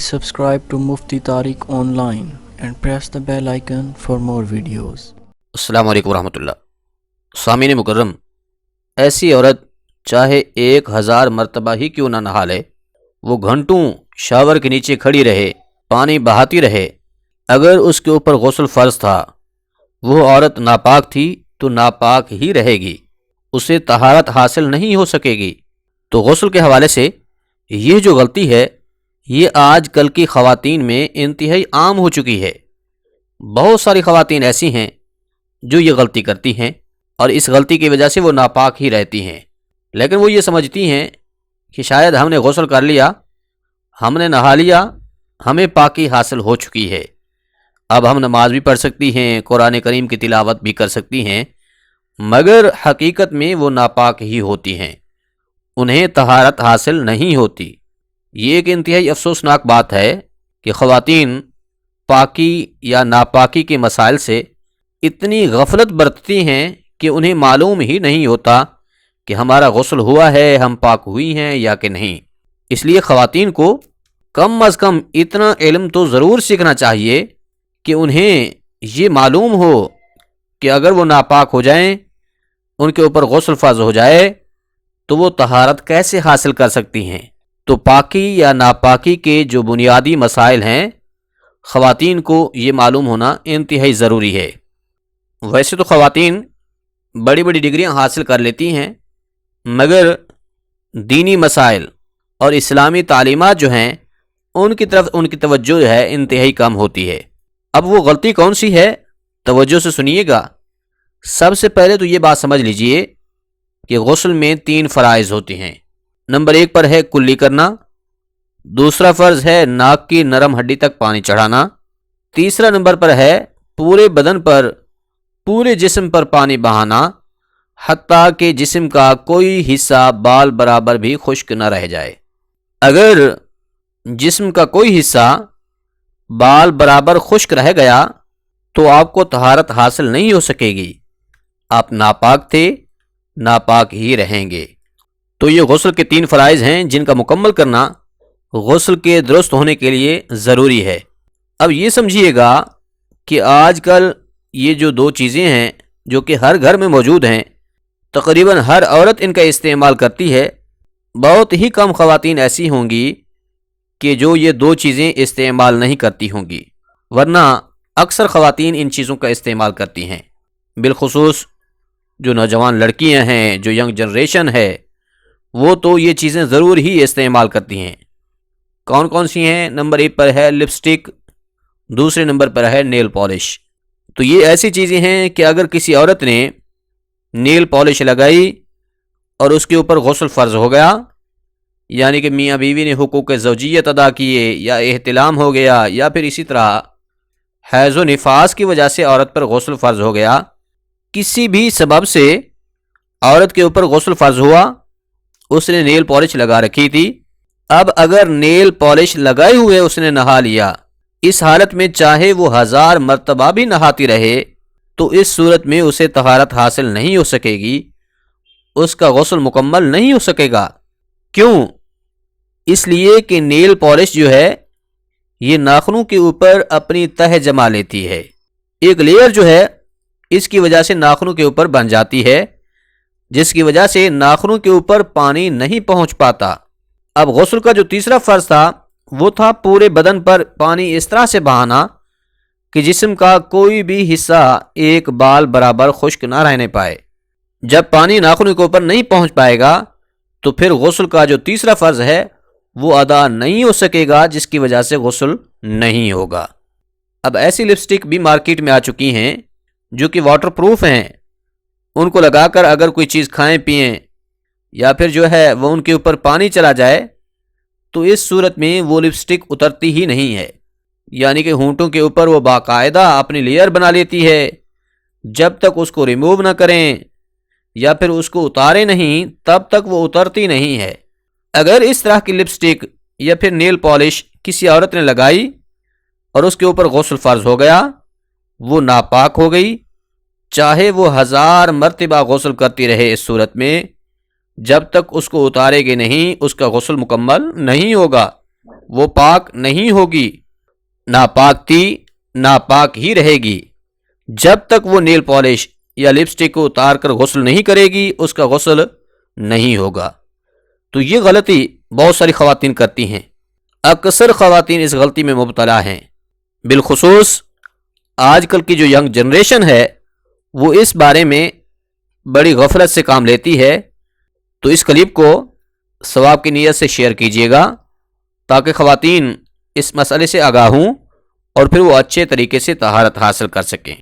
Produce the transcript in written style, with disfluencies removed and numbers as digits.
Subscribe to Mufti Tariq Online and press the bell icon for more videos. السلام علیکم ورحمۃ اللہ۔ سامعین مکرم، ایسی عورت چاہے 1000 مرتبہ ہی کیوں نہ نہا لے، وہ گھنٹوں شاور کے نیچے کھڑی رہے، پانی بہاتی رہے، اگر اس کے اوپر غسل فرض تھا، وہ عورت ناپاک تھی تو ناپاک ہی رہے گی، اسے طہارت حاصل نہیں ہو سکے گی۔ تو غسل کے حوالے سے یہ جو غلطی ہے، یہ آج کل کی خواتین میں انتہائی عام ہو چکی ہے۔ بہت ساری خواتین ایسی ہیں جو یہ غلطی کرتی ہیں اور اس غلطی کی وجہ سے وہ ناپاک ہی رہتی ہیں، لیکن وہ یہ سمجھتی ہیں کہ شاید ہم نے غسل کر لیا، ہم نے نہا لیا، ہمیں پاکی حاصل ہو چکی ہے، اب ہم نماز بھی پڑھ سکتی ہیں، قرآن کریم کی تلاوت بھی کر سکتی ہیں، مگر حقیقت میں وہ ناپاک ہی ہوتی ہیں، انہیں طہارت حاصل نہیں ہوتی۔ یہ ایک انتہائی افسوسناک بات ہے کہ خواتین پاکی یا ناپاکی کے مسائل سے اتنی غفلت برتتی ہیں کہ انہیں معلوم ہی نہیں ہوتا کہ ہمارا غسل ہوا ہے، ہم پاک ہوئی ہیں یا کہ نہیں۔ اس لیے خواتین کو کم از کم اتنا علم تو ضرور سیکھنا چاہیے کہ انہیں یہ معلوم ہو کہ اگر وہ ناپاک ہو جائیں، ان کے اوپر غسل فرض ہو جائے، تو وہ طہارت کیسے حاصل کر سکتی ہیں۔ تو پاکی یا ناپاکی کے جو بنیادی مسائل ہیں، خواتین کو یہ معلوم ہونا انتہائی ضروری ہے۔ ویسے تو خواتین بڑی بڑی ڈگریاں حاصل کر لیتی ہیں، مگر دینی مسائل اور اسلامی تعلیمات جو ہیں ان کی طرف ان کی توجہ جو ہے انتہائی کم ہوتی ہے۔ اب وہ غلطی کون سی ہے، توجہ سے سنیے گا۔ سب سے پہلے تو یہ بات سمجھ لیجئے کہ غسل میں 3 فرائض ہوتے ہیں۔ نمبر 1 پر ہے کلی کرنا، دوسرا فرض ہے ناک کی نرم ہڈی تک پانی چڑھانا، تیسرا نمبر پر ہے پورے بدن پر، پورے جسم پر پانی بہانا، حتیٰ کہ جسم کا کوئی حصہ بال برابر بھی خشک نہ رہ جائے۔ اگر جسم کا کوئی حصہ بال برابر خشک رہ گیا تو آپ کو طہارت حاصل نہیں ہو سکے گی، آپ ناپاک تھے، ناپاک ہی رہیں گے۔ تو یہ غسل کے 3 فرائض ہیں جن کا مکمل کرنا غسل کے درست ہونے کے لیے ضروری ہے۔ اب یہ سمجھیے گا کہ آج کل یہ جو 2 چیزیں ہیں جو کہ ہر گھر میں موجود ہیں، تقریباً ہر عورت ان کا استعمال کرتی ہے، بہت ہی کم خواتین ایسی ہوں گی کہ جو یہ 2 چیزیں استعمال نہیں کرتی ہوں گی، ورنہ اکثر خواتین ان چیزوں کا استعمال کرتی ہیں۔ بالخصوص جو نوجوان لڑکیاں ہیں، جو ینگ جنریشن ہے، وہ تو یہ چیزیں ضرور ہی استعمال کرتی ہیں۔ کون کون سی ہیں؟ نمبر 1 پر ہے لپسٹک، دوسرے نمبر پر ہے نیل پالش۔ تو یہ ایسی چیزیں ہیں کہ اگر کسی عورت نے نیل پالش لگائی اور اس کے اوپر غسل فرض ہو گیا، یعنی کہ میاں بیوی نے حقوق زوجیت ادا کیے، یا احتلام ہو گیا، یا پھر اسی طرح حیض و نفاس کی وجہ سے عورت پر غسل فرض ہو گیا، کسی بھی سبب سے عورت کے اوپر غسل فرض ہوا، اس نے نیل پالش لگا رکھی تھی، اب اگر نیل پالش لگائے ہوئے اس نے نہا لیا، اس حالت میں چاہے وہ 1000 مرتبہ بھی نہاتی رہے تو اس صورت میں اسے طہارت حاصل نہیں ہو سکے گی، اس کا غسل مکمل نہیں ہو سکے گا۔ کیوں؟ اس لیے کہ نیل پالش جو ہے یہ ناخنوں کے اوپر اپنی تہ جما لیتی ہے، ایک لیئر جو ہے اس کی وجہ سے ناخنوں کے اوپر بن جاتی ہے، جس کی وجہ سے ناخنوں کے اوپر پانی نہیں پہنچ پاتا۔ اب غسل کا جو تیسرا فرض تھا وہ تھا پورے بدن پر پانی اس طرح سے بہانا کہ جسم کا کوئی بھی حصہ ایک بال برابر خشک نہ رہنے پائے۔ جب پانی ناخنوں کے اوپر نہیں پہنچ پائے گا تو پھر غسل کا جو تیسرا فرض ہے وہ ادا نہیں ہو سکے گا، جس کی وجہ سے غسل نہیں ہوگا۔ اب ایسی لپسٹک بھی مارکیٹ میں آ چکی ہیں جو کہ واٹر پروف ہیں، ان کو لگا کر اگر کوئی چیز کھائیں پئیں یا پھر جو ہے وہ ان کے اوپر پانی چلا جائے تو اس صورت میں وہ لپسٹک اترتی ہی نہیں ہے، یعنی کہ ہونٹوں کے اوپر وہ باقاعدہ اپنی لیئر بنا لیتی ہے، جب تک اس کو ریموو نہ کریں یا پھر اس کو اتاریں نہیں تب تک وہ اترتی نہیں ہے۔ اگر اس طرح کی لپسٹک یا پھر نیل پالش کسی عورت نے لگائی اور اس کے اوپر غسل فرض ہو گیا، وہ ناپاک ہو گئی، چاہے وہ 1000 مرتبہ غسل کرتی رہے، اس صورت میں جب تک اس کو اتارے گی نہیں اس کا غسل مکمل نہیں ہوگا۔ وہ پاک نہیں ہوگی، ناپاک تھی ناپاک ہی رہے گی جب تک وہ نیل پالش یا لپسٹک کو اتار کر غسل نہیں کرے گی، اس کا غسل نہیں ہوگا۔ تو یہ غلطی بہت ساری خواتین کرتی ہیں، اکثر خواتین اس غلطی میں مبتلا ہیں، بالخصوص آج کل کی جو ینگ جنریشن ہے وہ اس بارے میں بڑی غفلت سے کام لیتی ہے۔ تو اس کلپ کو ثواب کی نیت سے شیئر کیجیے گا تاکہ خواتین اس مسئلے سے آگاہ ہوں اور پھر وہ اچھے طریقے سے طہارت حاصل کر سکیں۔